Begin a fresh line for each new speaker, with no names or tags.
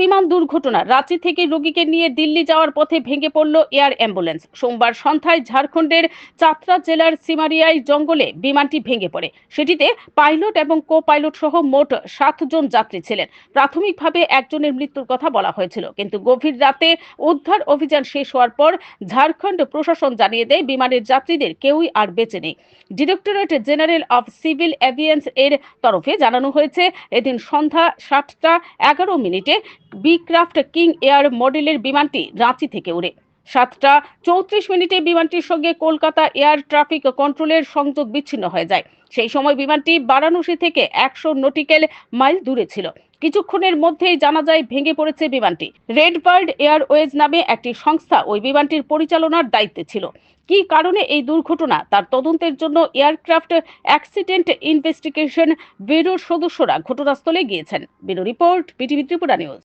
বিমান দুর্ঘটনা। রাঁচি থেকে রোগীকে নিয়ে দিল্লি যাওয়ার পথে ভেঙে পড়ল এয়ার অ্যাম্বুলেন্স। সোমবার সন্ধ্যায় ঝাড়খণ্ডের চাতরা জেলার সিমারিয়ায় জঙ্গলে বিমানটি ভেঙে পড়ে। সেটিতে পাইলট এবং কো পাইলট সহ মোট 7 জন যাত্রী ছিলেন। প্রাথমিকভাবে একজনের মৃত্যুর কথা বলা হয়েছিল, কিন্তু গভীর রাতে উদ্ধার অভিযান শেষ হওয়ার পর ঝাড়খণ্ড প্রশাসন জানিয়ে দেয় বিমানের যাত্রীদের কেউই আর বেঁচে নেই। ডিরেক্টরেট জেনারেল অফ সিভিল এভিয়েন্স এর তরফে জানানো হয়েছে, এদিন সন্ধ্যা 7টা 11 মিনিটে বিক্রাফট কিং এয়ার মডেলের বিমানটি রাঁচি থেকে উড়ে 7টা 34 মিনিটে বিমানটির সঙ্গে কলকাতা এয়ার ট্রাফিক কন্ট্রোলের সংযোগ বিচ্ছিন্ন হয়ে যায়। সেই সময় বিমানটি বারাণসী থেকে 100 নটিক্যাল মাইল দূরে ছিল। কিছুক্ষণের মধ্যেই জানা যায় ভেঙে পড়েছে বিমানটি। রেড বার্ড এয়ারওয়েজ নামে একটি সংস্থা ওই বিমানটির পরিচালনার দায়িত্বে ছিল। কি কারণে এই দুর্ঘটনা তার তদন্তের জন্য এয়ারক্রাফট অ্যাক্সিডেন্ট ইনভেস্টিগেশন ব্যুরোর সদস্যরা ঘটনাস্থলে গিয়েছেন। Bureau report, BTV Tripura news.